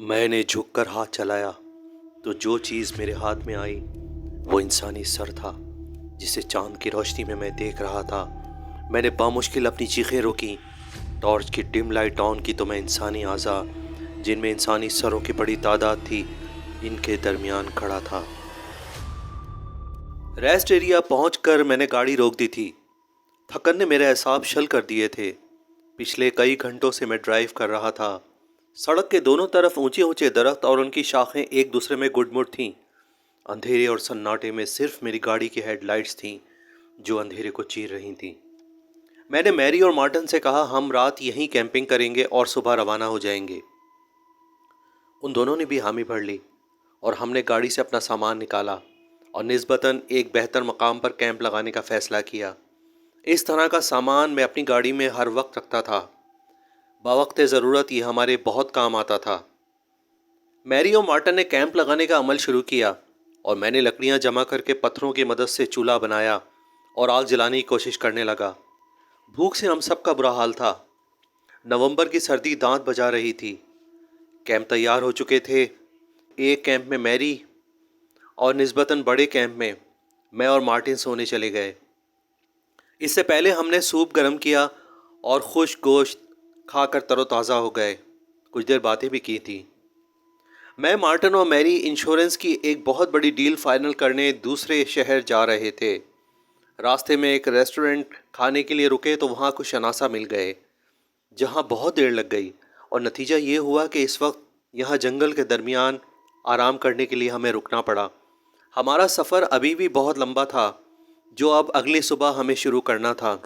میں نے جھک کر ہاتھ چلایا تو جو چیز میرے ہاتھ میں آئی وہ انسانی سر تھا جسے چاند کی روشنی میں دیکھ رہا تھا۔ میں نے بامشکل اپنی چیخیں روکیں۔ ٹارچ کی ڈم لائٹ آن کی تو میں انسانی اعضاء جن میں انسانی سروں کی بڑی تعداد تھی ان کے درمیان کھڑا تھا۔ ریسٹ ایریا پہنچ کر میں نے گاڑی روک دی تھی۔ تھکن نے میرے اعصاب شل کر دیے تھے۔ پچھلے کئی گھنٹوں سے میں ڈرائیو کر رہا تھا۔ سڑک کے دونوں طرف اونچے اونچے درخت اور ان کی شاخیں ایک دوسرے میں گڈ مڈ تھیں۔ اندھیرے اور سناٹے میں صرف میری گاڑی کی ہیڈ لائٹس تھیں جو اندھیرے کو چیر رہی تھیں۔ میں نے میری اور مارٹن سے کہا ہم رات یہیں کیمپنگ کریں گے اور صبح روانہ ہو جائیں گے۔ ان دونوں نے بھی حامی بھر لی اور ہم نے گاڑی سے اپنا سامان نکالا اور نسبتاً ایک بہتر مقام پر کیمپ لگانے کا فیصلہ کیا۔ اس طرح کا سامان میں اپنی گاڑی میں ہر وقت رکھتا تھا۔ بوقت ضرورت یہ ہمارے بہت کام آتا تھا۔ میری اور مارٹن نے کیمپ لگانے کا عمل شروع کیا اور میں نے لکڑیاں جمع کر کے پتھروں کی مدد سے چولہا بنایا اور آگ جلانے کی کوشش کرنے لگا۔ بھوک سے ہم سب کا برا حال تھا۔ نومبر کی سردی دانت بجا رہی تھی۔ کیمپ تیار ہو چکے تھے۔ ایک کیمپ میں میری اور نسبتاً بڑے کیمپ میں اور مارٹن سونے چلے گئے۔ اس سے پہلے ہم نے سوپ گرم کیا اور خشک گوشت کھا کر تر و تازہ ہو گئے۔ کچھ دیر باتیں بھی کی تھی۔ میں، مارٹن اور میری انشورنس کی ایک بہت بڑی ڈیل فائنل کرنے دوسرے شہر جا رہے تھے۔ راستے میں ایک ریسٹورنٹ کھانے کے لیے رکے تو وہاں کچھ شناسا مل گئے جہاں بہت دیر لگ گئی اور نتیجہ یہ ہوا کہ اس وقت یہاں جنگل کے درمیان آرام کرنے کے لیے ہمیں رکنا پڑا۔ ہمارا سفر ابھی بھی بہت لمبا تھا جو اب اگلی صبح ہمیں شروع کرنا تھا۔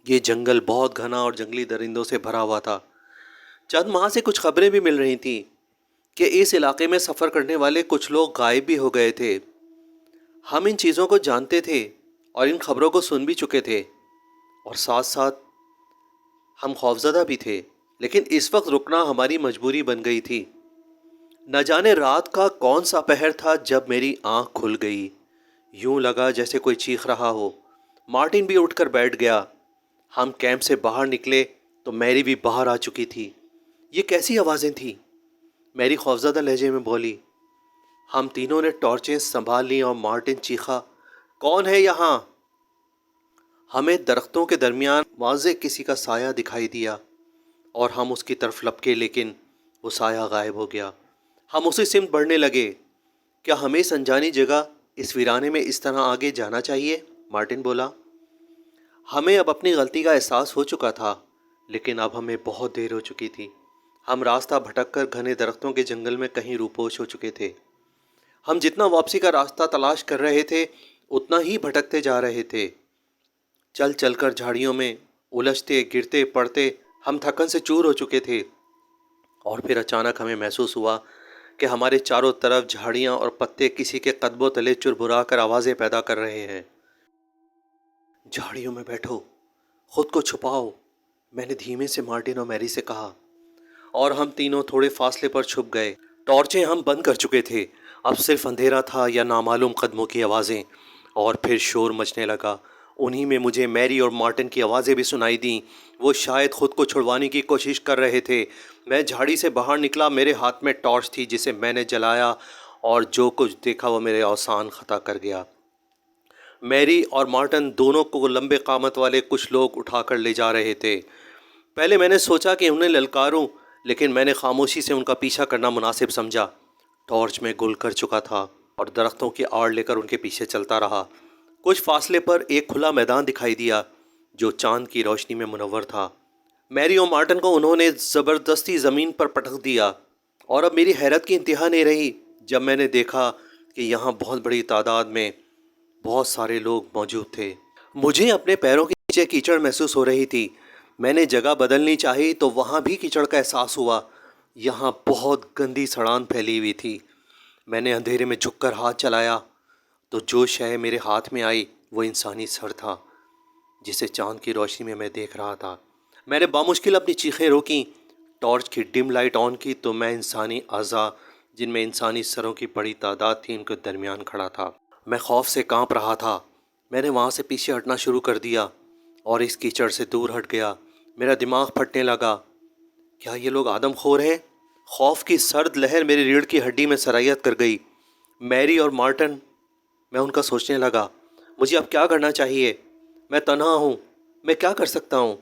یہ جنگل بہت گھنا اور جنگلی درندوں سے بھرا ہوا تھا۔ چند ماہ سے کچھ خبریں بھی مل رہی تھیں کہ اس علاقے میں سفر کرنے والے کچھ لوگ غائب بھی ہو گئے تھے۔ ہم ان چیزوں کو جانتے تھے اور ان خبروں کو سن بھی چکے تھے اور ساتھ ساتھ ہم خوفزدہ بھی تھے، لیکن اس وقت رکنا ہماری مجبوری بن گئی تھی۔ نہ جانے رات کا کون سا پہر تھا جب میری آنکھ کھل گئی۔ یوں لگا جیسے کوئی چیخ رہا ہو۔ مارٹن بھی اٹھ کر بیٹھ گیا۔ ہم کیمپ سے باہر نکلے تو میری بھی باہر آ چکی تھی۔ یہ کیسی آوازیں تھیں؟ میری خوفزدہ لہجے میں بولی۔ ہم تینوں نے ٹارچیں سنبھال لیں اور مارٹن چیخا، کون ہے یہاں؟ ہمیں درختوں کے درمیان واضح کسی کا سایہ دکھائی دیا اور ہم اس کی طرف لپکے، لیکن وہ سایہ غائب ہو گیا۔ ہم اسی سمت بڑھنے لگے۔ کیا ہمیں اس انجانی جگہ، اس ویرانے میں اس طرح آگے جانا چاہیے؟ مارٹن بولا۔ ہمیں اب اپنی غلطی کا احساس ہو چکا تھا، لیکن اب ہمیں بہت دیر ہو چکی تھی۔ ہم راستہ بھٹک کر گھنے درختوں کے جنگل میں کہیں روپوش ہو چکے تھے۔ ہم جتنا واپسی کا راستہ تلاش کر رہے تھے اتنا ہی بھٹکتے جا رہے تھے۔ چل چل کر جھاڑیوں میں الجھتے گرتے پڑتے ہم تھکن سے چور ہو چکے تھے اور پھر اچانک ہمیں محسوس ہوا کہ ہمارے چاروں طرف جھاڑیاں اور پتے کسی کے قدموں تلے چربرا کر آوازیں پیدا کر رہے ہیں۔ جھاڑیوں میں بیٹھو، خود کو چھپاؤ، میں نے دھیمے سے مارٹن اور میری سے کہا، اور ہم تینوں تھوڑے فاصلے پر چھپ گئے۔ ٹارچیں ہم بند کر چکے تھے۔ اب صرف اندھیرا تھا یا نامعلوم قدموں کی آوازیں، اور پھر شور مچنے لگا۔ انہی میں مجھے میری اور مارٹن کی آوازیں بھی سنائی دیں۔ وہ شاید خود کو چھڑوانے کی کوشش کر رہے تھے۔ میں جھاڑی سے باہر نکلا، میرے ہاتھ میں ٹارچ تھی جسے میں نے جلایا، اور جو کچھ دیکھا وہ میرے اوسان خطا کر گیا۔ میری اور مارٹن دونوں کو لمبے قامت والے کچھ لوگ اٹھا کر لے جا رہے تھے۔ پہلے میں نے سوچا کہ انہیں للکاروں، لیکن میں نے خاموشی سے ان کا پیچھا کرنا مناسب سمجھا۔ ٹارچ میں گل کر چکا تھا اور درختوں کی آڑ لے کر ان کے پیچھے چلتا رہا۔ کچھ فاصلے پر ایک کھلا میدان دکھائی دیا جو چاند کی روشنی میں منور تھا۔ میری اور مارٹن کو انہوں نے زبردستی زمین پر پٹک دیا، اور اب میری حیرت کی انتہا نہیں رہی جب میں نے دیکھا کہ یہاں بہت بڑی تعداد میں بہت سارے لوگ موجود تھے۔ مجھے اپنے پیروں کے نیچے کیچڑ محسوس ہو رہی تھی۔ میں نے جگہ بدلنی چاہی تو وہاں بھی کیچڑ کا احساس ہوا۔ یہاں بہت گندی سڑان پھیلی ہوئی تھی۔ میں نے اندھیرے میں جھک کر ہاتھ چلایا تو جو شے میرے ہاتھ میں آئی وہ انسانی سر تھا جسے چاند کی روشنی میں دیکھ رہا تھا۔ میں نے بامشکل اپنی چیخیں روکیں۔ ٹارچ کی ڈم لائٹ آن کی تو میں انسانی اعضاء جن میں انسانی سروں کی بڑی تعداد تھی ان کے درمیان کھڑا تھا۔ میں خوف سے کانپ رہا تھا۔ میں نے وہاں سے پیچھے ہٹنا شروع کر دیا اور اس کیچڑ سے دور ہٹ گیا۔ میرا دماغ پھٹنے لگا۔ کیا یہ لوگ آدم خور ہیں؟ خوف کی سرد لہر میری ریڑھ کی ہڈی میں سرایت کر گئی۔ میری اور مارٹن، میں ان کا سوچنے لگا، مجھے اب کیا کرنا چاہیے؟ میں تنہا ہوں، میں کیا کر سکتا ہوں؟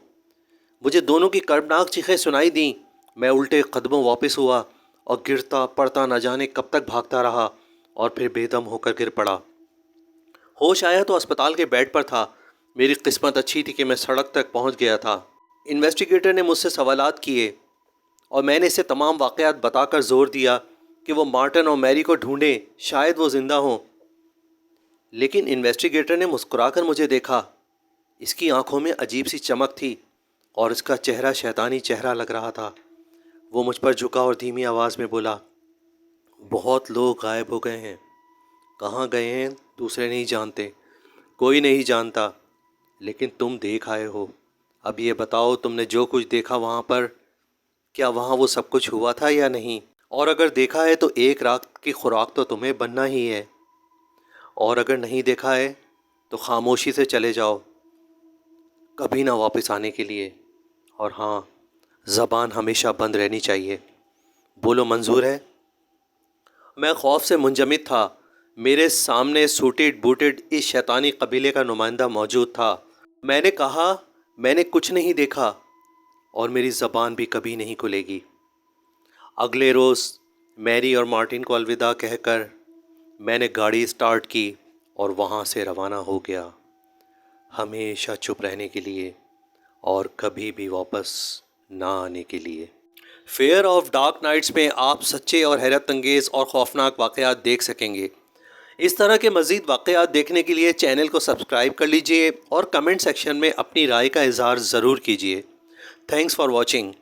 مجھے دونوں کی کربناک چیخیں سنائی دیں۔ میں الٹے قدموں واپس ہوا اور گرتا پڑتا نہ جانے کب تک بھاگتا رہا اور پھر بے دم ہو کر گر پڑا۔ ہوش آیا تو اسپتال کے بیڈ پر تھا۔ میری قسمت اچھی تھی کہ میں سڑک تک پہنچ گیا تھا۔ انویسٹیگیٹر نے مجھ سے سوالات کیے اور میں نے اسے تمام واقعات بتا کر زور دیا کہ وہ مارٹن اور میری کو ڈھونڈیں، شاید وہ زندہ ہوں۔ لیکن انویسٹیگیٹر نے مسکرا کر مجھے دیکھا۔ اس کی آنکھوں میں عجیب سی چمک تھی اور اس کا چہرہ شیطانی چہرہ لگ رہا تھا۔ وہ مجھ پر جھکا اور دھیمی آواز میں بولا، بہت لوگ غائب ہو گئے ہیں، کہاں گئے ہیں دوسرے نہیں جانتے، کوئی نہیں جانتا، لیکن تم دیکھ آئے ہو۔ اب یہ بتاؤ، تم نے جو کچھ دیکھا وہاں پر، کیا وہاں وہ سب کچھ ہوا تھا یا نہیں؟ اور اگر دیکھا ہے تو ایک رات کی خوراک تو تمہیں بننا ہی ہے، اور اگر نہیں دیکھا ہے تو خاموشی سے چلے جاؤ، کبھی نہ واپس آنے کے لیے۔ اور ہاں، زبان ہمیشہ بند رہنی چاہیے۔ بولو، منظور ہے؟ میں خوف سے منجمد تھا۔ میرے سامنے سوٹڈ بوٹڈ اس شیطانی قبیلے کا نمائندہ موجود تھا۔ میں نے کہا، میں نے کچھ نہیں دیکھا اور میری زبان بھی کبھی نہیں کھلے گی۔ اگلے روز میری اور مارٹن کو الوداع کہہ کر میں نے گاڑی اسٹارٹ کی اور وہاں سے روانہ ہو گیا، ہمیشہ چپ رہنے کے لیے اور کبھی بھی واپس نہ آنے کے لیے۔ فیئر آف ڈارک نائٹس میں آپ سچے اور حیرت انگیز اور خوفناک واقعات دیکھ سکیں گے۔ اس طرح کے مزید واقعات دیکھنے کے لیے چینل کو سبسکرائب کر لیجئے اور کمنٹ سیکشن میں اپنی رائے کا اظہار ضرور کیجئے۔ Thanks for watching.